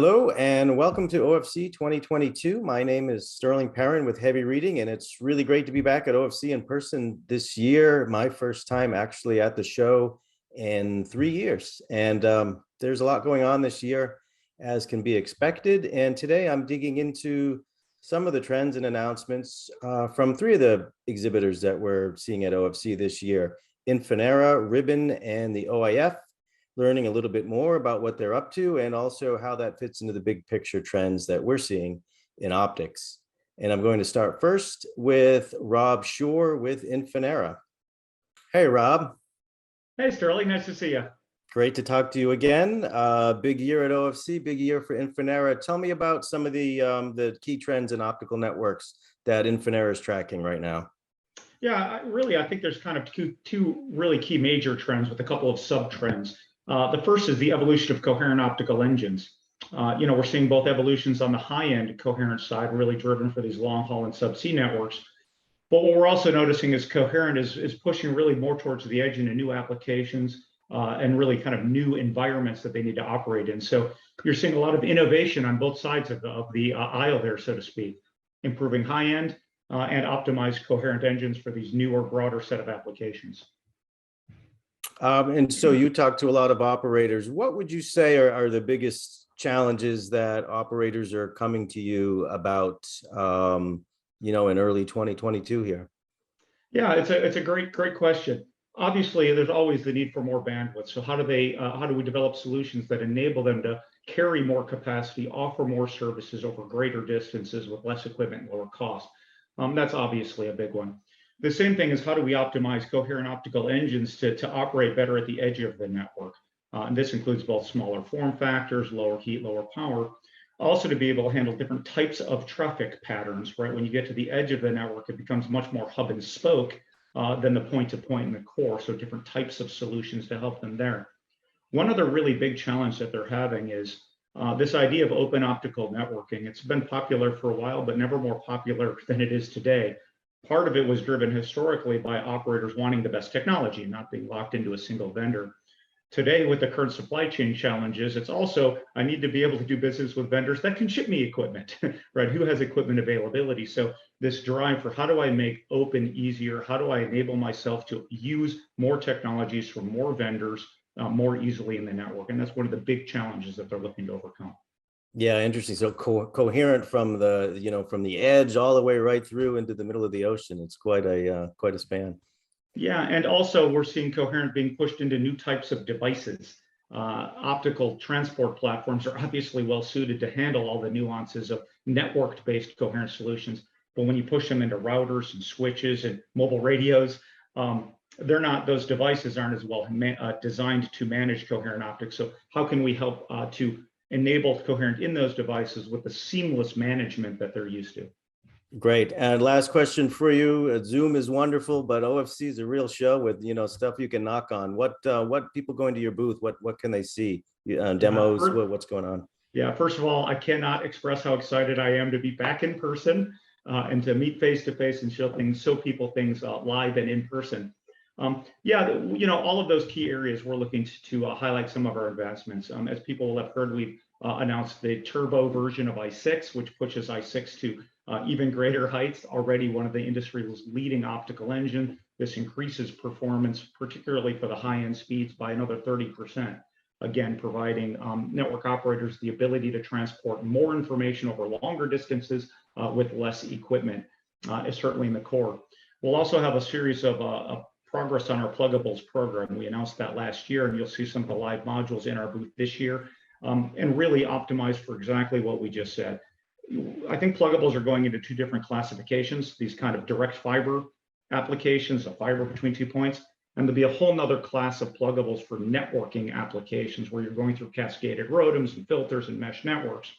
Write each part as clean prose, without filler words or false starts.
Hello and welcome to OFC 2022. My name is Sterling Perrin with Heavy Reading, and it's really great to be back at OFC in person this year. My first time actually at the show in 3 years. And there's a lot going on this year, as can be expected. And today I'm digging into some of the trends and announcements from three of the exhibitors that we're seeing at OFC this year: Infinera, Ribbon, and the OIF. Learning a little bit more about what they're up to and also how that fits into the big picture trends that we're seeing in optics. And I'm going to start first with Rob Shore with Infinera. Hey, Rob. Hey, Sterling. Nice to see you. Great to talk to you again. Big year at OFC, big year for Infinera. Tell me about some of the key trends in optical networks that Infinera is tracking right now. Yeah, I think there's kind of two really key major trends with a couple of sub-trends. The first is the evolution of coherent optical engines. We're seeing both evolutions on the high-end coherent side, really driven for these long-haul and subsea networks. But what we're also noticing is coherent is pushing really more towards the edge into new applications and really kind of new environments that they need to operate in. So you're seeing a lot of innovation on both sides of the aisle there, so to speak, improving high-end and optimized coherent engines for these newer, broader set of applications. And so you talk to a lot of operators. What would you say are the biggest challenges that operators are coming to you about, in early 2022 here? Yeah, it's a great question. Obviously, there's always the need for more bandwidth. So how do we develop solutions that enable them to carry more capacity, offer more services over greater distances with less equipment and lower cost? That's obviously a big one. The same thing is, how do we optimize coherent optical engines to operate better at the edge of the network? And this includes both smaller form factors, lower heat, lower power, also to be able to handle different types of traffic patterns, right? When you get to the edge of the network, it becomes much more hub and spoke than the point-to-point in the core, so different types of solutions to help them there. One other really big challenge that they're having is this idea of open optical networking. It's been popular for a while, but never more popular than it is today. Part of it was driven historically by operators wanting the best technology and not being locked into a single vendor. Today, with the current supply chain challenges, it's also, I need to be able to do business with vendors that can ship me equipment, right? Who has equipment availability? So this drive for how do I make open easier? How do I enable myself to use more technologies from more vendors more easily in the network? And that's one of the big challenges that they're looking to overcome. Yeah, interesting. So coherent from the edge all the way right through into the middle of the ocean. It's quite a span. Yeah, and also we're seeing coherent being pushed into new types of devices. Optical transport platforms are obviously well suited to handle all the nuances of network-based coherent solutions. But when you push them into routers and switches and mobile radios, those devices aren't as well designed to manage coherent optics. So how can we help to enable coherent in those devices with the seamless management that they're used to? Great. And last question for you. Zoom is wonderful, but OFC is a real show with stuff you can knock on. What people going to your booth? What can they see? Demos? What's going on? Yeah. First of all, I cannot express how excited I am to be back in person and to meet face to face and show people things live and in person. All of those key areas we're looking to highlight some of our advancements. As people will have heard, we've announced the turbo version of i6, which pushes i6 to even greater heights. Already one of the industry's leading optical engine. This increases performance, particularly for the high-end speeds, by another 30%. Again, providing network operators the ability to transport more information over longer distances with less equipment, is certainly in the core. We'll also have a series of progress on our pluggables program. We announced that last year, and you'll see some of the live modules in our booth this year, and really optimized for exactly what we just said. I think pluggables are going into two different classifications, these kind of direct fiber applications, a fiber between 2 points, and there'll be a whole nother class of pluggables for networking applications where you're going through cascaded ROADMs and filters and mesh networks.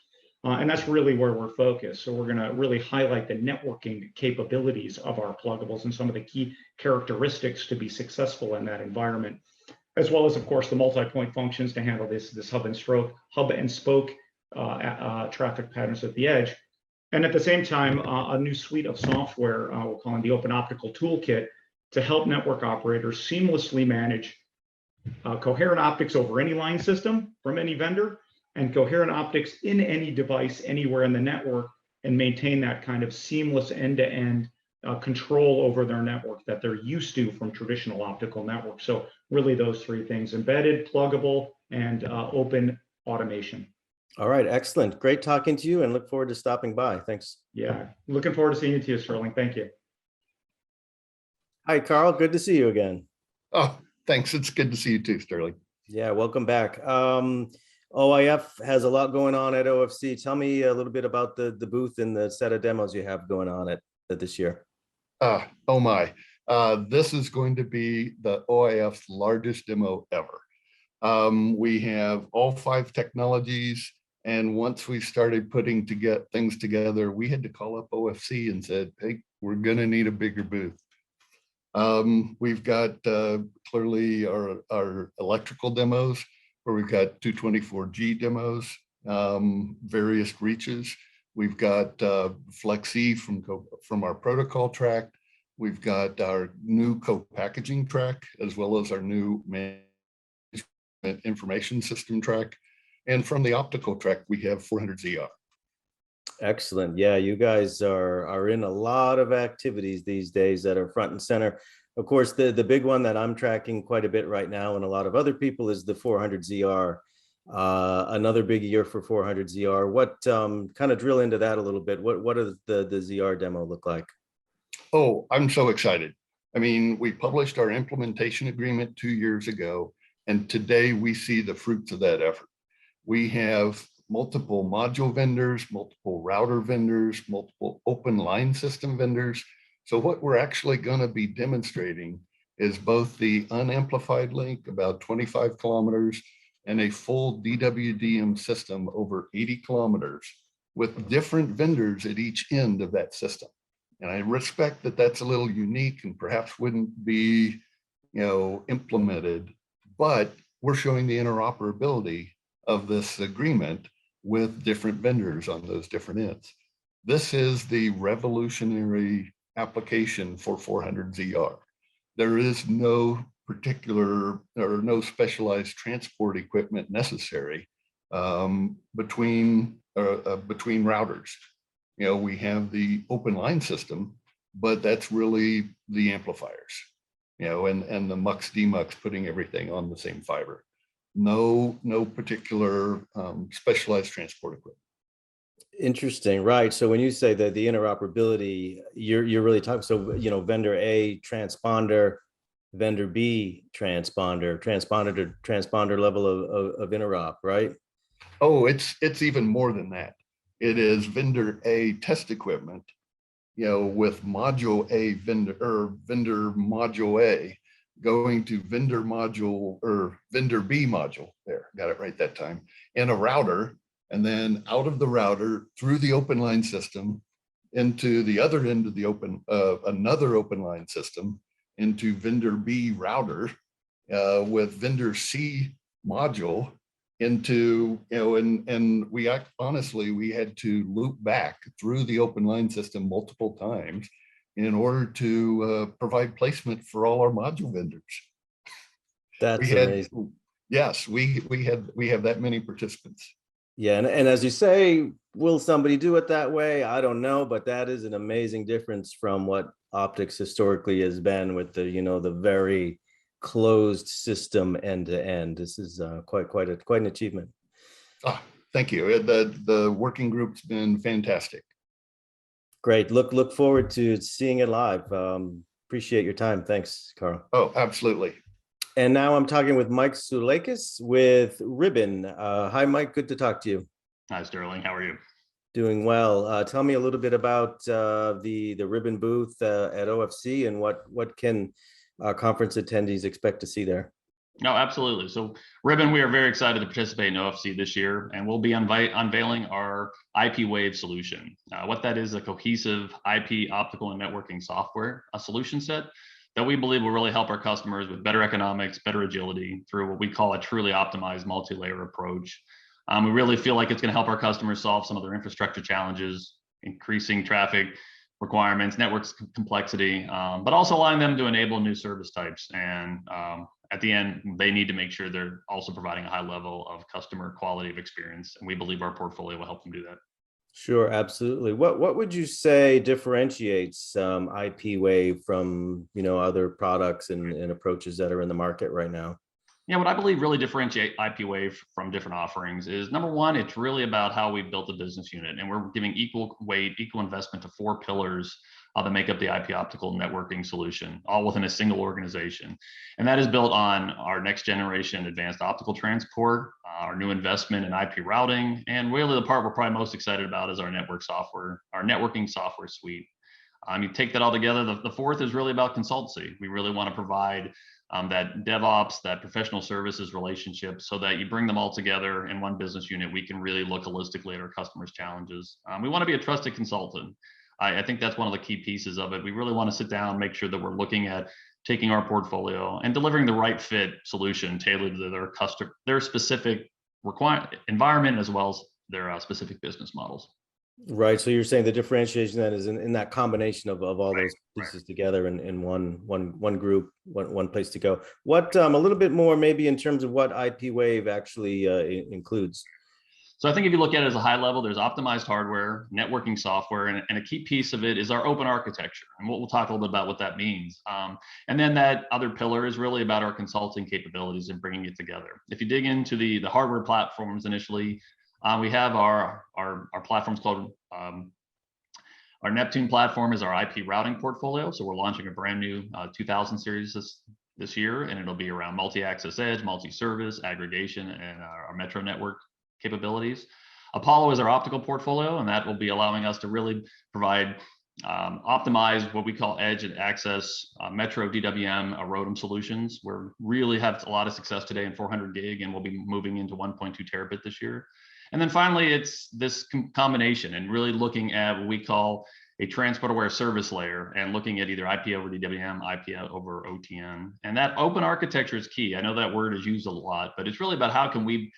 And that's really where we're focused. So we're going to really highlight the networking capabilities of our pluggables and some of the key characteristics to be successful in that environment, as well as, of course, the multi-point functions to handle this hub and spoke traffic patterns at the edge. And at the same time, a new suite of software we're calling the Open Optical Toolkit to help network operators seamlessly manage coherent optics over any line system from any vendor, and coherent optics in any device anywhere in the network and maintain that kind of seamless end-to-end control over their network that they're used to from traditional optical networks. So really those three things: embedded, pluggable, and open automation. All right, excellent. Great talking to you and look forward to stopping by. Thanks. Yeah, looking forward to seeing you too, Sterling. Thank you. Hi, Karl. Good to see you again. Oh, thanks. It's good to see you too, Sterling. Yeah, welcome back. OIF has a lot going on at OFC. Tell me a little bit about the booth and the set of demos you have going on at this year. Oh my. This is going to be the OIF's largest demo ever. We have all 5 technologies, and once we started putting things together, we had to call up OFC and said, hey, we're going to need a bigger booth. We've got clearly our electrical demos, where we've got 224G demos, various reaches. We've got Flexi from our protocol track. We've got our new co-packaging track, as well as our new management information system track. And from the optical track, we have 400ZR. Excellent. Yeah, you guys are in a lot of activities these days that are front and center. Of course, the big one that I'm tracking quite a bit right now, and a lot of other people, is the 400ZR. Another big year for 400ZR. What kind of drill into that a little bit? What does the ZR demo look like? Oh, I'm so excited. I mean, we published our implementation agreement 2 years ago, and today we see the fruits of that effort. We have multiple module vendors, multiple router vendors, multiple open line system vendors. So what we're actually going to be demonstrating is both the unamplified link, about 25 kilometers, and a full DWDM system over 80 kilometers with different vendors at each end of that system. And I respect that that's a little unique and perhaps wouldn't be, implemented, but we're showing the interoperability of this agreement with different vendors on those different ends. This is the revolutionary application for 400ZR. There is no particular or no specialized transport equipment necessary between routers. We have the open line system, but that's really the amplifiers, and the mux demux putting everything on the same fiber. No particular specialized transport equipment. Interesting, right? So when you say that the interoperability, you're really talking, so vendor A transponder, vendor B transponder to transponder level of interop, right? Oh, it's even more than that. It is vendor A test equipment, with module A vendor module A going to vendor module or vendor B module. There, got it right that time. And a router, and then out of the router through the open line system into the other end of the another open line system into vendor B router with vendor C module into, and we honestly, we had to loop back through the open line system multiple times in order to provide placement for all our module vendors. That's amazing. Yes, we have that many participants. Yeah, and as you say, will somebody do it that way? I don't know, but that is an amazing difference from what optics historically has been with the the very closed system end to end. This is quite an achievement. Thank you. The working group's been fantastic. Great. Look forward to seeing it live. Appreciate your time. Thanks, Karl. Oh, absolutely. And now I'm talking with Mike Soulakis with Ribbon. Hi, Mike. Good to talk to you. Hi, Sterling. How are you? Doing well. Tell me a little bit about the Ribbon booth at OFC and what can conference attendees expect to see there. No, absolutely. So Ribbon, we are very excited to participate in OFC this year, and we'll be unveiling our IP Wave solution. What that is, a cohesive IP optical and networking software, a solution set that we believe will really help our customers with better economics, better agility through what we call a truly optimized multi-layer approach. We really feel like it's going to help our customers solve some of their infrastructure challenges, increasing traffic requirements, network complexity, but also allowing them to enable new service types and at the end, they need to make sure they're also providing a high level of customer quality of experience. And we believe our portfolio will help them do that. Sure, absolutely. What would you say differentiates IP Wave from, other products and approaches that are in the market right now? Yeah, what I believe really differentiate IP Wave from different offerings is, number one, it's really about how we've built the business unit, and we're giving equal weight, equal investment to 4 pillars that make up the IP optical networking solution, all within a single organization. And that is built on our next generation advanced optical transport, our new investment in IP routing, and really the part we're probably most excited about is our network software, our networking software suite. You take that all together, the fourth is really about consultancy. We really want to provide that DevOps, that professional services relationship, so that you bring them all together in one business unit. We can really look holistically at our customers' challenges. We want to be a trusted consultant. I think that's one of the key pieces of it. We really want to sit down, make sure that we're looking at taking our portfolio and delivering the right fit solution tailored to their specific environment, as well as their specific business models. Right. So you're saying the differentiation then is in that combination of all those pieces together in one group, one place to go. What a little bit more maybe in terms of what IP Wave actually includes? So I think if you look at it as a high level, there's optimized hardware, networking software, and a key piece of it is our open architecture. And we'll talk a little bit about what that means. And then that other pillar is really about our consulting capabilities and bringing it together. If you dig into the hardware platforms initially, we have our platforms called, our Neptune platform is our IP routing portfolio. So we're launching a brand new 2000 series this year, and it'll be around multi-access edge, multi-service, aggregation, and our metro network capabilities. Apollo is our optical portfolio, and that will be allowing us to really provide optimize what we call edge and access metro DWM ROADM solutions. We really have a lot of success today in 400 gig, and we'll be moving into 1.2 terabit this year. And then finally, it's this combination and really looking at what we call a transport aware service layer and looking at either IP over DWM, IP over OTN. And that open architecture is key. I know that word is used a lot, but it's really about how can we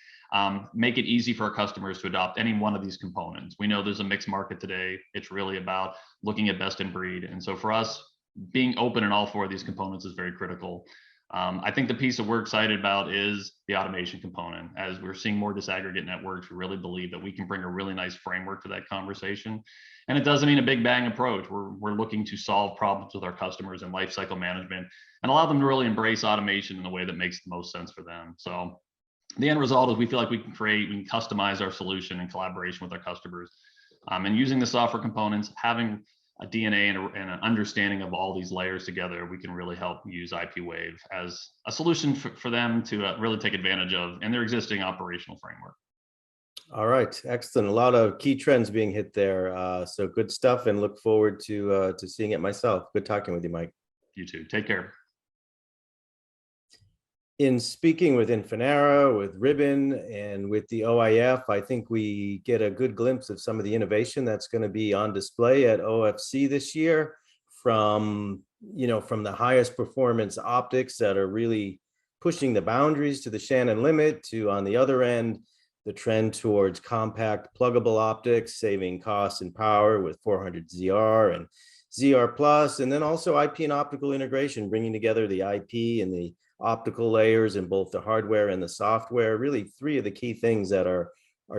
make it easy for our customers to adopt any one of these components. We know there's a mixed market today. It's really about looking at best in breed. And so for us, being open in all 4 of these components is very critical. I think the piece that we're excited about is the automation component. As we're seeing more disaggregate networks, we really believe that we can bring a really nice framework to that conversation. And it doesn't mean a big bang approach. We're looking to solve problems with our customers and lifecycle management and allow them to really embrace automation in the way that makes the most sense for them. So the end result is we feel like we can customize our solution in collaboration with our customers. And using the software components, having a DNA and an understanding of all these layers together, we can really help use IP Wave as a solution for them to really take advantage of in their existing operational framework. All right, excellent. A lot of key trends being hit there. So good stuff, and look forward to seeing it myself. Good talking with you, Mike. You too. Take care. In speaking with Infinera, with Ribbon, and with the OIF, I think we get a good glimpse of some of the innovation that's going to be on display at OFC this year, from the highest performance optics that are really pushing the boundaries to the Shannon limit, to on the other end, the trend towards compact pluggable optics, saving cost and power with 400 ZR and ZR plus, and then also IP and optical integration, bringing together the IP and the optical layers in both the hardware and the software. Really 3 of the key things that are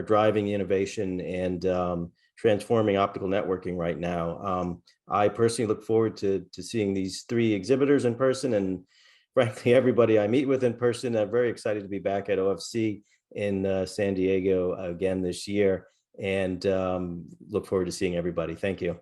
driving innovation and transforming optical networking right now. I personally look forward to seeing these 3 exhibitors in person, and frankly, everybody I meet with in person. I'm very excited to be back at OFC in San Diego again this year, and look forward to seeing everybody. Thank you.